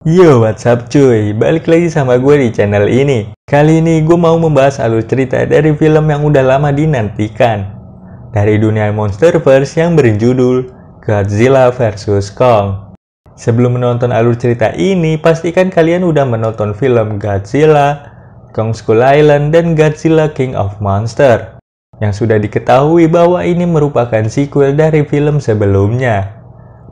Yo, what's up cuy? Balik lagi sama gue di channel ini. Kali ini gue mau membahas alur cerita dari film yang udah lama dinantikan. Dari dunia Monsterverse yang berjudul Godzilla vs Kong. Sebelum menonton alur cerita ini, pastikan kalian udah menonton film Godzilla, Kong Skull Island, dan Godzilla King of Monsters. Yang sudah diketahui bahwa ini merupakan sequel dari film sebelumnya.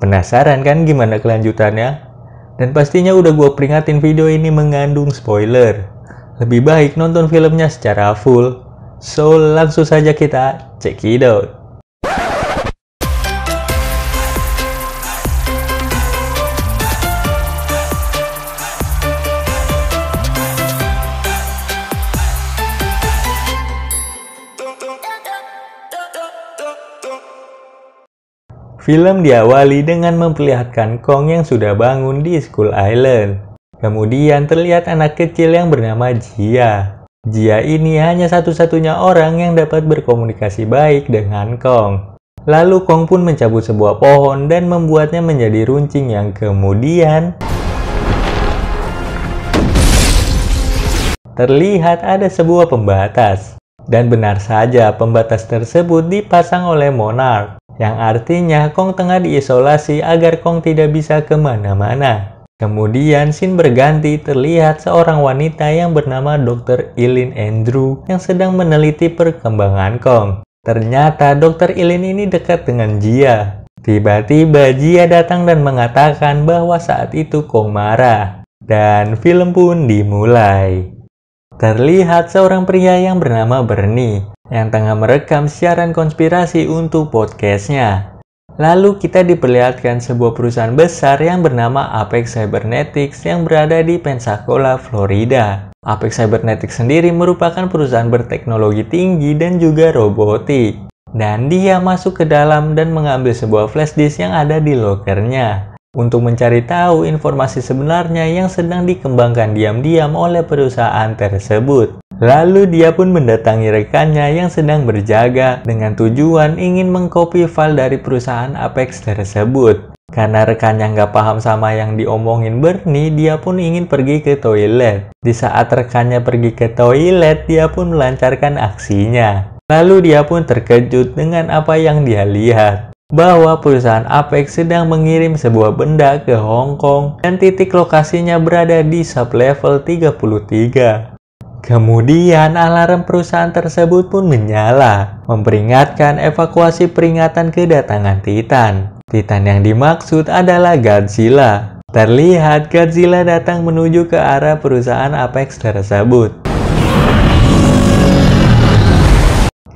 Penasaran kan gimana kelanjutannya? Dan pastinya udah gue peringatin video ini mengandung spoiler. Lebih baik nonton filmnya secara full. So, langsung saja kita check it out. Film diawali dengan memperlihatkan Kong yang sudah bangun di Skull Island. Kemudian terlihat anak kecil yang bernama Jia. Jia ini hanya satu-satunya orang yang dapat berkomunikasi baik dengan Kong. Lalu Kong pun mencabut sebuah pohon dan membuatnya menjadi runcing yang kemudian terlihat ada sebuah pembatas. Dan benar saja pembatas tersebut dipasang oleh Monarch. Yang artinya Kong tengah diisolasi agar Kong tidak bisa kemana-mana. Kemudian scene berganti, terlihat seorang wanita yang bernama Dr. Eileen Andrew yang sedang meneliti perkembangan Kong. Ternyata Dr. Eileen ini dekat dengan Jia. Tiba-tiba Jia datang dan mengatakan bahwa saat itu Kong marah. Dan film pun dimulai. Terlihat seorang pria yang bernama Bernie yang tengah merekam siaran konspirasi untuk podcastnya. Lalu kita diperlihatkan sebuah perusahaan besar yang bernama Apex Cybernetics yang berada di Pensacola, Florida. Apex Cybernetics sendiri merupakan perusahaan berteknologi tinggi dan juga robotik. Dan dia masuk ke dalam dan mengambil sebuah flash disk yang ada di lokernya untuk mencari tahu informasi sebenarnya yang sedang dikembangkan diam-diam oleh perusahaan tersebut. Lalu dia pun mendatangi rekannya yang sedang berjaga dengan tujuan ingin mengcopy file dari perusahaan Apex tersebut. Karena rekannya nggak paham sama yang diomongin Bernie, dia pun ingin pergi ke toilet. Di saat rekannya pergi ke toilet, dia pun melancarkan aksinya. Lalu dia pun terkejut dengan apa yang dia lihat. Bahwa perusahaan Apex sedang mengirim sebuah benda ke Hong Kong dan titik lokasinya berada di sublevel 33. Kemudian alarm perusahaan tersebut pun menyala, memperingatkan evakuasi peringatan kedatangan Titan. Titan yang dimaksud adalah Godzilla. Terlihat Godzilla datang menuju ke arah perusahaan Apex tersebut.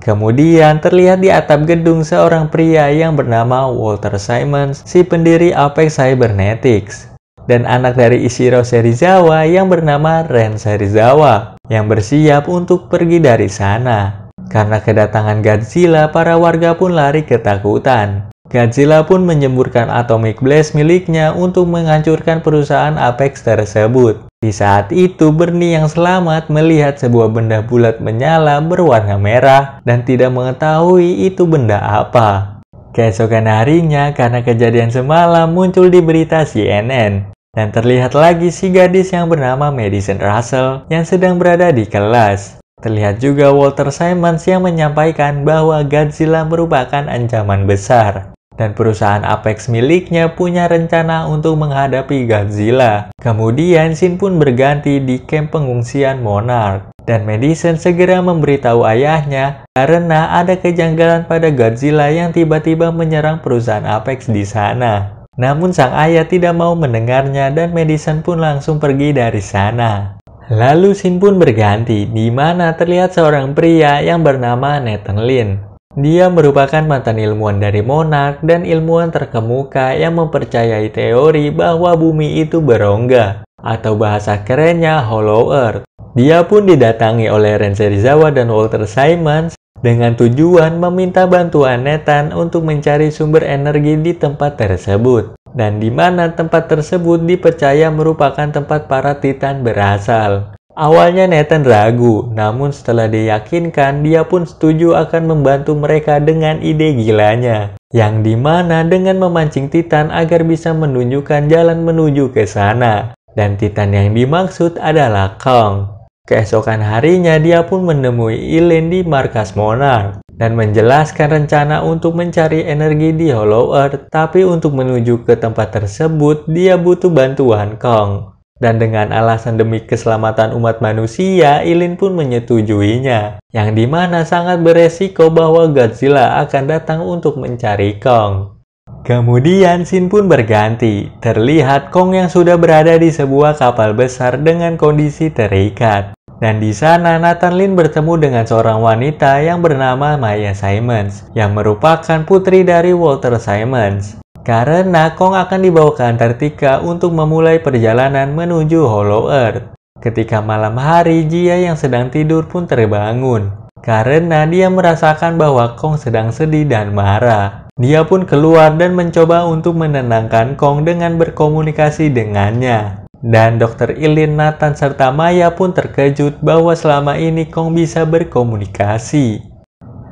Kemudian terlihat di atap gedung seorang pria yang bernama Walter Simmons, si pendiri Apex Cybernetics. Dan anak dari Ichiro Serizawa yang bernama Ren Serizawa yang bersiap untuk pergi dari sana. Karena kedatangan Godzilla, para warga pun lari ketakutan. Godzilla pun menyemburkan atomic blast miliknya untuk menghancurkan perusahaan Apex tersebut. Di saat itu, Bernie yang selamat melihat sebuah benda bulat menyala berwarna merah dan tidak mengetahui itu benda apa. Keesokan harinya, karena kejadian semalam muncul di berita CNN. Dan terlihat lagi si gadis yang bernama Madison Russell yang sedang berada di kelas. Terlihat juga Walter Simmons yang menyampaikan bahwa Godzilla merupakan ancaman besar. Dan perusahaan Apex miliknya punya rencana untuk menghadapi Godzilla. Kemudian scene pun berganti di camp pengungsian Monarch. Dan Madison segera memberitahu ayahnya karena ada kejanggalan pada Godzilla yang tiba-tiba menyerang perusahaan Apex di sana. Namun sang ayah tidak mau mendengarnya dan Madison pun langsung pergi dari sana. Lalu scene pun berganti di mana terlihat seorang pria yang bernama Nathan Lin. Dia merupakan mantan ilmuwan dari Monarch dan ilmuwan terkemuka yang mempercayai teori bahwa bumi itu berongga atau bahasa kerennya Hollow Earth. Dia pun didatangi oleh Ren Serizawa dan Walter Simmons dengan tujuan meminta bantuan Nathan untuk mencari sumber energi di tempat tersebut. Dan di mana tempat tersebut dipercaya merupakan tempat para Titan berasal. Awalnya Nathan ragu, namun setelah diyakinkan, dia pun setuju akan membantu mereka dengan ide gilanya. Yang dimana dengan memancing Titan agar bisa menunjukkan jalan menuju ke sana. Dan Titan yang dimaksud adalah Kong. Keesokan harinya dia pun menemui Eileen di markas Monarch dan menjelaskan rencana untuk mencari energi di Hollow Earth, tapi untuk menuju ke tempat tersebut dia butuh bantuan Kong. Dan dengan alasan demi keselamatan umat manusia, Eileen pun menyetujuinya, yang dimana sangat beresiko bahwa Godzilla akan datang untuk mencari Kong. Kemudian scene pun berganti, terlihat Kong yang sudah berada di sebuah kapal besar dengan kondisi terikat. Dan di sana Nathan Lin bertemu dengan seorang wanita yang bernama Maya Simons, yang merupakan putri dari Walter Simons. Karena Kong akan dibawa ke Antartika untuk memulai perjalanan menuju Hollow Earth. Ketika malam hari, Jia yang sedang tidur pun terbangun, karena dia merasakan bahwa Kong sedang sedih dan marah. Dia pun keluar dan mencoba untuk menenangkan Kong dengan berkomunikasi dengannya. Dan Dr. Eileen, Nathan, serta Maya pun terkejut bahwa selama ini Kong bisa berkomunikasi.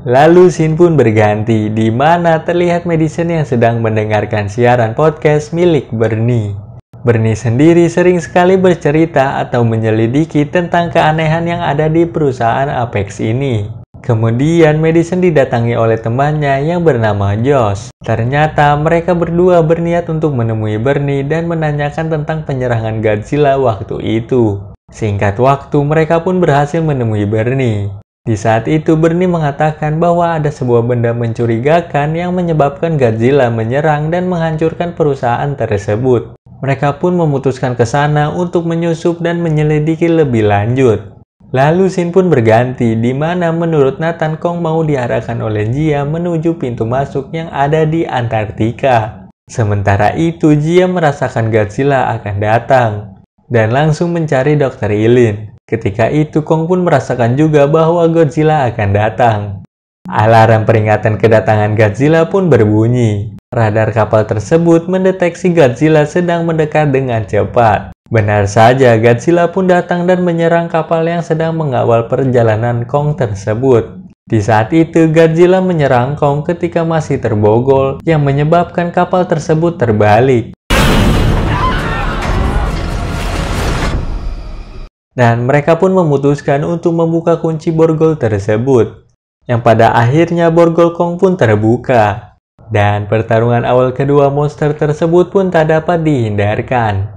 Lalu scene pun berganti, di mana terlihat Madison yang sedang mendengarkan siaran podcast milik Bernie. Bernie sendiri sering sekali bercerita atau menyelidiki tentang keanehan yang ada di perusahaan Apex ini. Kemudian Madison didatangi oleh temannya yang bernama Josh. Ternyata mereka berdua berniat untuk menemui Bernie dan menanyakan tentang penyerangan Godzilla waktu itu. Singkat waktu, mereka pun berhasil menemui Bernie. Di saat itu Bernie mengatakan bahwa ada sebuah benda mencurigakan yang menyebabkan Godzilla menyerang dan menghancurkan perusahaan tersebut. Mereka pun memutuskan ke sana untuk menyusup dan menyelidiki lebih lanjut. Lalu scene pun berganti, di mana menurut Nathan, Kong mau diarahkan oleh Jia menuju pintu masuk yang ada di Antartika. Sementara itu Jia merasakan Godzilla akan datang dan langsung mencari Dr. Eileen. Ketika itu Kong pun merasakan juga bahwa Godzilla akan datang. Alarm peringatan kedatangan Godzilla pun berbunyi. Radar kapal tersebut mendeteksi Godzilla sedang mendekat dengan cepat. Benar saja, Godzilla pun datang dan menyerang kapal yang sedang mengawal perjalanan Kong tersebut. Di saat itu, Godzilla menyerang Kong ketika masih terbogol, yang menyebabkan kapal tersebut terbalik. Dan mereka pun memutuskan untuk membuka kunci borgol tersebut, yang pada akhirnya borgol Kong pun terbuka. Dan pertarungan awal kedua monster tersebut pun tak dapat dihindarkan.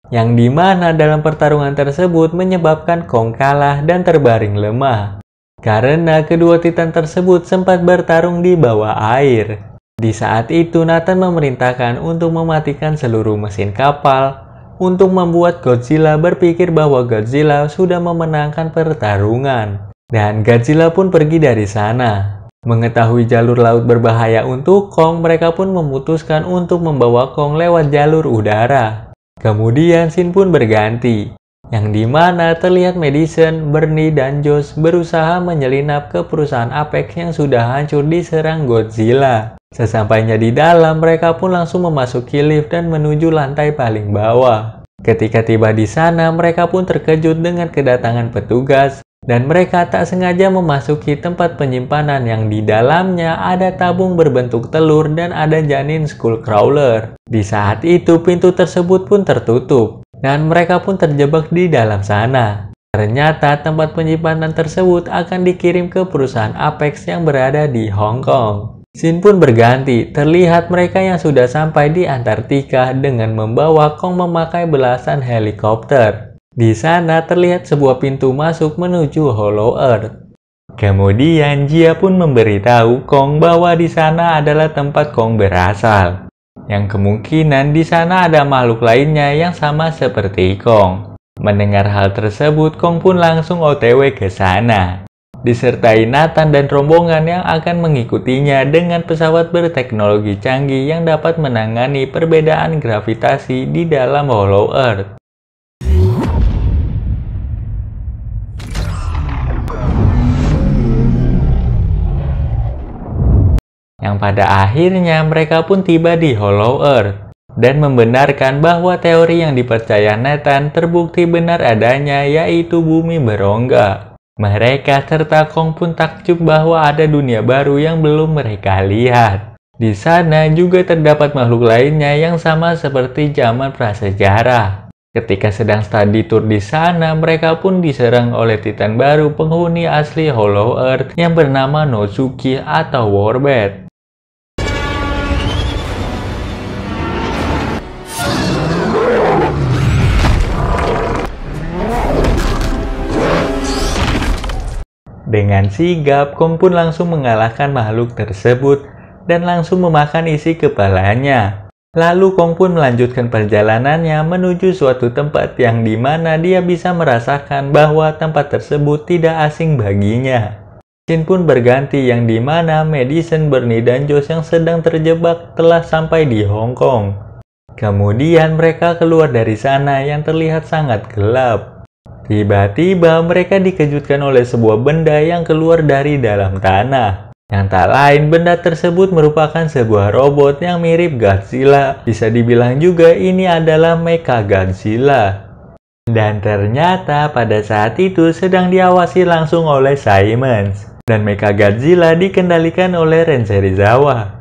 Yang dimana dalam pertarungan tersebut menyebabkan Kong kalah dan terbaring lemah. Karena kedua titan tersebut sempat bertarung di bawah air. Di saat itu Nathan memerintahkan untuk mematikan seluruh mesin kapal untuk membuat Godzilla berpikir bahwa Godzilla sudah memenangkan pertarungan. Dan Godzilla pun pergi dari sana. Mengetahui jalur laut berbahaya untuk Kong, mereka pun memutuskan untuk membawa Kong lewat jalur udara. Kemudian scene pun berganti, yang dimana terlihat Madison, Bernie, dan Josh berusaha menyelinap ke perusahaan Apex yang sudah hancur diserang Godzilla. Sesampainya di dalam, mereka pun langsung memasuki lift dan menuju lantai paling bawah. Ketika tiba di sana, mereka pun terkejut dengan kedatangan petugas, dan mereka tak sengaja memasuki tempat penyimpanan yang di dalamnya ada tabung berbentuk telur dan ada janin Skullcrawler. Di saat itu, pintu tersebut pun tertutup, dan mereka pun terjebak di dalam sana. Ternyata tempat penyimpanan tersebut akan dikirim ke perusahaan Apex yang berada di Hong Kong. Scene pun berganti, terlihat mereka yang sudah sampai di Antartika dengan membawa Kong memakai belasan helikopter. Di sana terlihat sebuah pintu masuk menuju Hollow Earth. Kemudian Jia pun memberitahu Kong bahwa di sana adalah tempat Kong berasal. Yang kemungkinan di sana ada makhluk lainnya yang sama seperti Kong. Mendengar hal tersebut, Kong pun langsung OTW ke sana, disertai Nathan dan rombongan yang akan mengikutinya dengan pesawat berteknologi canggih yang dapat menangani perbedaan gravitasi di dalam Hollow Earth. Yang pada akhirnya mereka pun tiba di Hollow Earth dan membenarkan bahwa teori yang dipercaya Nathan terbukti benar adanya, yaitu bumi berongga. Mereka serta Kong pun takjub bahwa ada dunia baru yang belum mereka lihat. Di sana juga terdapat makhluk lainnya yang sama seperti zaman prasejarah. Ketika sedang study tour di sana, mereka pun diserang oleh Titan baru penghuni asli Hollow Earth yang bernama Nozuki atau Warbird. Dengan sigap, Kong pun langsung mengalahkan makhluk tersebut dan langsung memakan isi kepalanya. Lalu Kong pun melanjutkan perjalanannya menuju suatu tempat yang dimana dia bisa merasakan bahwa tempat tersebut tidak asing baginya. Scene pun berganti yang dimana Madison, Bernie, dan Josh yang sedang terjebak telah sampai di Hong Kong. Kemudian mereka keluar dari sana yang terlihat sangat gelap. Tiba-tiba mereka dikejutkan oleh sebuah benda yang keluar dari dalam tanah. Yang tak lain, benda tersebut merupakan sebuah robot yang mirip Godzilla. Bisa dibilang juga ini adalah Mecha Godzilla. Dan ternyata pada saat itu sedang diawasi langsung oleh Simmons. Dan Mecha Godzilla dikendalikan oleh Ren Serizawa.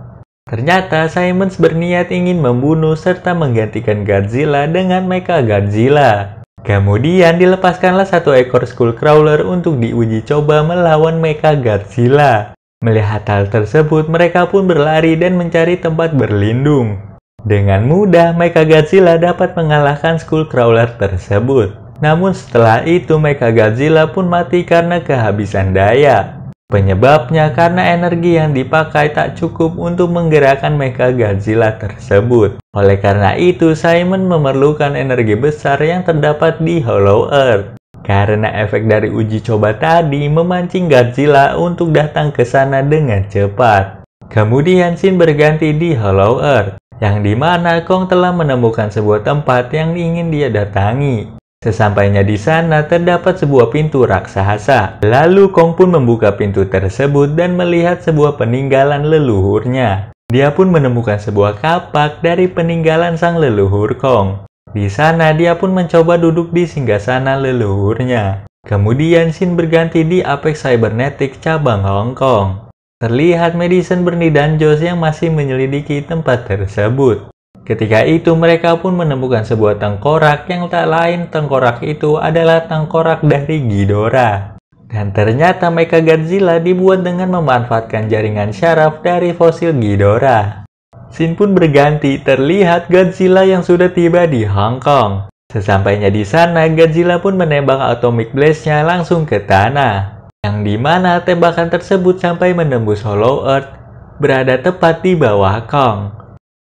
Ternyata Simmons berniat ingin membunuh serta menggantikan Godzilla dengan Mecha Godzilla. Kemudian dilepaskanlah satu ekor Skullcrawler untuk diuji coba melawan Mecha Godzilla. Melihat hal tersebut, mereka pun berlari dan mencari tempat berlindung. Dengan mudah, Mecha Godzilla dapat mengalahkan Skullcrawler tersebut. Namun setelah itu, Mecha Godzilla pun mati karena kehabisan daya. Penyebabnya karena energi yang dipakai tak cukup untuk menggerakkan Mecha Godzilla tersebut. Oleh karena itu, Simon memerlukan energi besar yang terdapat di Hollow Earth. Karena efek dari uji coba tadi memancing Godzilla untuk datang ke sana dengan cepat. Kemudian scene berganti di Hollow Earth, yang dimana Kong telah menemukan sebuah tempat yang ingin dia datangi. Sesampainya di sana terdapat sebuah pintu raksasa. Lalu Kong pun membuka pintu tersebut dan melihat sebuah peninggalan leluhurnya. Dia pun menemukan sebuah kapak dari peninggalan sang leluhur Kong. Di sana dia pun mencoba duduk di singgasana leluhurnya. Kemudian scene berganti di Apex Cybernetics cabang Hong Kong. Terlihat Madison, Bernie, dan Josh yang masih menyelidiki tempat tersebut. Ketika itu mereka pun menemukan sebuah tengkorak yang tak lain tengkorak itu adalah tengkorak dari Ghidorah. Dan ternyata Mecha Godzilla dibuat dengan memanfaatkan jaringan syaraf dari fosil Ghidorah. Scene pun berganti, terlihat Godzilla yang sudah tiba di Hong Kong. Sesampainya di sana, Godzilla pun menembak Atomic Blast-nya langsung ke tanah. Yang dimana tembakan tersebut sampai menembus Hollow Earth, berada tepat di bawah Kong.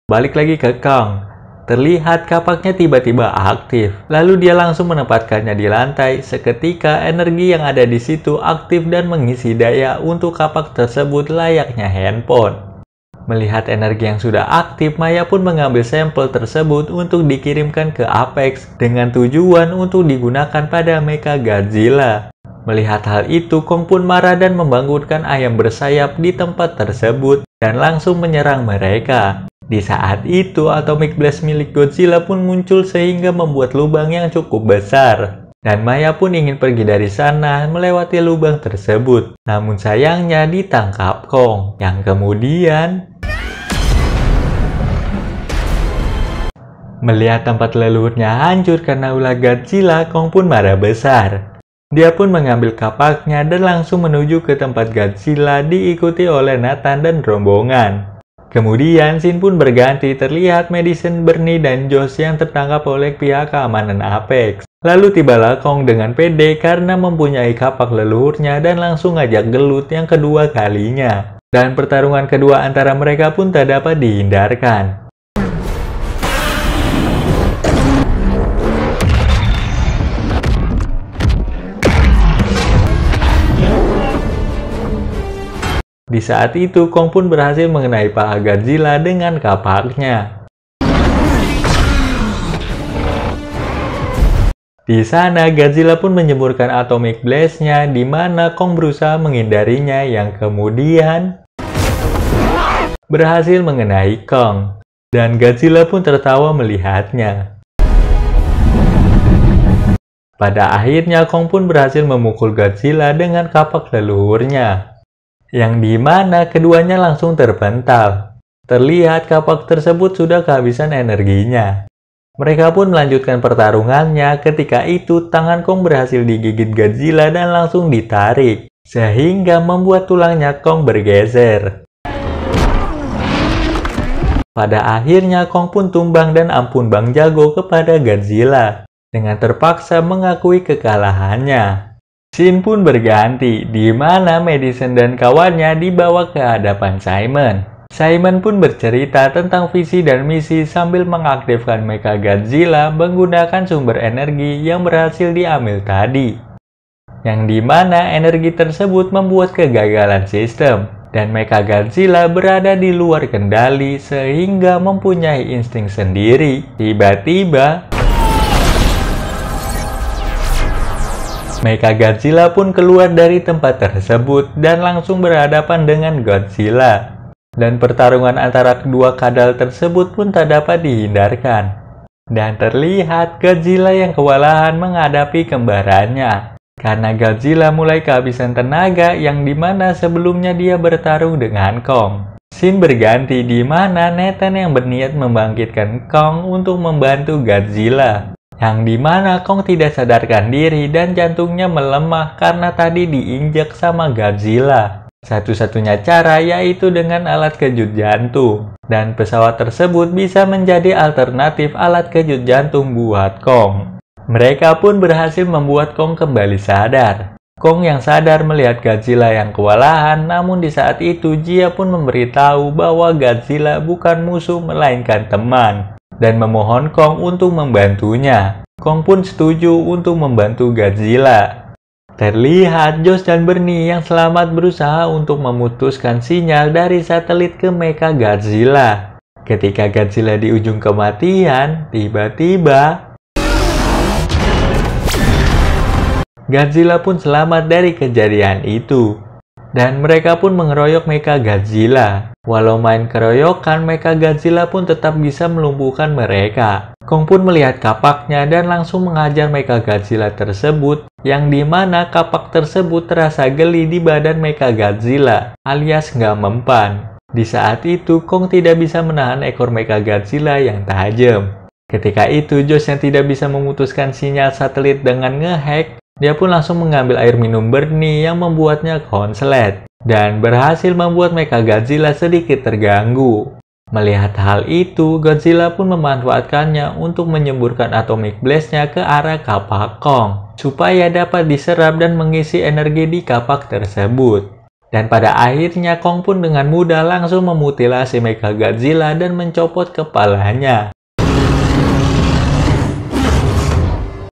Balik lagi ke Kong, terlihat kapaknya tiba-tiba aktif. Lalu dia langsung menempatkannya di lantai. Seketika energi yang ada di situ aktif dan mengisi daya untuk kapak tersebut layaknya handphone. Melihat energi yang sudah aktif, Maya pun mengambil sampel tersebut untuk dikirimkan ke Apex dengan tujuan untuk digunakan pada Mecha Godzilla. Melihat hal itu, Kong pun marah dan membangunkan ayam bersayap di tempat tersebut dan langsung menyerang mereka. Di saat itu, Atomic Blast milik Godzilla pun muncul sehingga membuat lubang yang cukup besar. Dan Maya pun ingin pergi dari sana melewati lubang tersebut. Namun sayangnya ditangkap Kong, yang kemudian melihat tempat leluhurnya hancur karena ulah Godzilla. Kong pun marah besar. Dia pun mengambil kapaknya dan langsung menuju ke tempat Godzilla diikuti oleh Nathan dan rombongan. Kemudian scene pun berganti, terlihat Madison, Bernie, dan Josh yang tertangkap oleh pihak keamanan Apex. Lalu tibalah Kong dengan pede karena mempunyai kapak leluhurnya dan langsung ngajak gelut yang kedua kalinya. Dan pertarungan kedua antara mereka pun tak dapat dihindarkan. Di saat itu, Kong pun berhasil mengenai paha Godzilla dengan kapaknya. Di sana, Godzilla pun menyemburkan Atomic Blast-nya, di mana Kong berusaha menghindarinya yang kemudian berhasil mengenai Kong. Dan Godzilla pun tertawa melihatnya. Pada akhirnya Kong pun berhasil memukul Godzilla dengan kapak leluhurnya, yang dimana keduanya langsung terpental. Terlihat kapak tersebut sudah kehabisan energinya. Mereka pun melanjutkan pertarungannya. Ketika itu tangan Kong berhasil digigit Godzilla dan langsung ditarik, sehingga membuat tulangnya Kong bergeser. Pada akhirnya Kong pun tumbang dan ampun Bang Jago kepada Godzilla dengan terpaksa mengakui kekalahannya. Scene pun berganti, di mana Madison dan kawannya dibawa ke hadapan Simon. Simon pun bercerita tentang visi dan misi sambil mengaktifkan Mecha Godzilla menggunakan sumber energi yang berhasil diambil tadi. Yang dimana energi tersebut membuat kegagalan sistem. Dan Mecha Godzilla berada di luar kendali sehingga mempunyai insting sendiri. Tiba-tiba, Mecha Godzilla pun keluar dari tempat tersebut dan langsung berhadapan dengan Godzilla. Dan pertarungan antara kedua kadal tersebut pun tak dapat dihindarkan. Dan terlihat Godzilla yang kewalahan menghadapi kembarannya. Karena Godzilla mulai kehabisan tenaga yang dimana sebelumnya dia bertarung dengan Kong. Scene berganti di mana Nathan yang berniat membangkitkan Kong untuk membantu Godzilla. Yang dimana Kong tidak sadarkan diri dan jantungnya melemah karena tadi diinjak sama Godzilla. Satu-satunya cara yaitu dengan alat kejut jantung. Dan pesawat tersebut bisa menjadi alternatif alat kejut jantung buat Kong. Mereka pun berhasil membuat Kong kembali sadar. Kong yang sadar melihat Godzilla yang kewalahan, namun di saat itu Jia pun memberitahu bahwa Godzilla bukan musuh melainkan teman, dan memohon Kong untuk membantunya. Kong pun setuju untuk membantu Godzilla. Terlihat Josh dan Bernie yang selamat berusaha untuk memutuskan sinyal dari satelit ke Mecha Godzilla. Ketika Godzilla di ujung kematian, tiba-tiba Godzilla pun selamat dari kejadian itu. Dan mereka pun mengeroyok Mecha Godzilla. Walau main keroyokan, Mecha Godzilla pun tetap bisa melumpuhkan mereka. Kong pun melihat kapaknya dan langsung mengajar Mecha Godzilla tersebut, yang dimana kapak tersebut terasa geli di badan Mecha Godzilla, alias nggak mempan. Di saat itu, Kong tidak bisa menahan ekor Mecha Godzilla yang tajam. Ketika itu, Josh yang tidak bisa memutuskan sinyal satelit dengan ngehack, dia pun langsung mengambil air minum Bernie yang membuatnya konslet dan berhasil membuat Mecha Godzilla sedikit terganggu. Melihat hal itu, Godzilla pun memanfaatkannya untuk menyemburkan atomic blast-nya ke arah kapak Kong supaya dapat diserap dan mengisi energi di kapak tersebut. Dan pada akhirnya Kong pun dengan mudah langsung memutilasi Mecha Godzilla dan mencopot kepalanya.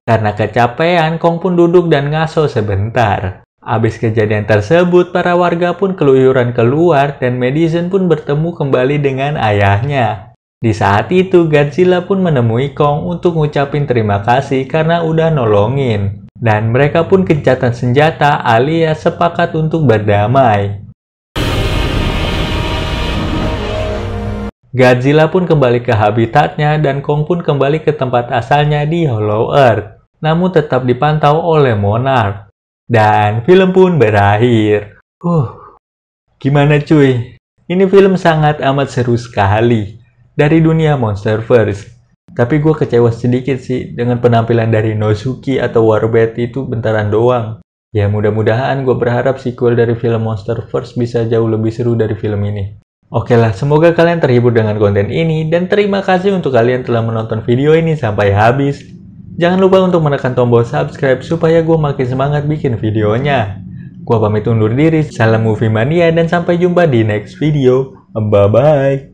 Karena kecapean, Kong pun duduk dan ngaso sebentar. Habis kejadian tersebut, para warga pun keluyuran keluar dan Madison pun bertemu kembali dengan ayahnya. Di saat itu, Godzilla pun menemui Kong untuk ngucapin terima kasih karena udah nolongin. Dan mereka pun gencatan senjata alias sepakat untuk berdamai. Godzilla pun kembali ke habitatnya dan Kong pun kembali ke tempat asalnya di Hollow Earth, namun tetap dipantau oleh Monarch. Dan film pun berakhir. Gimana cuy? Ini film sangat amat seru sekali dari dunia Monsterverse. Tapi gue kecewa sedikit sih dengan penampilan dari Nozuki atau Warbird itu bentaran doang. Ya mudah-mudahan gue berharap sequel dari film Monsterverse bisa jauh lebih seru dari film ini. Oke lah, semoga kalian terhibur dengan konten ini dan terima kasih untuk kalian telah menonton video ini sampai habis. Jangan lupa untuk menekan tombol subscribe supaya gue makin semangat bikin videonya. Gue pamit undur diri, salam movie mania dan sampai jumpa di next video. Bye bye.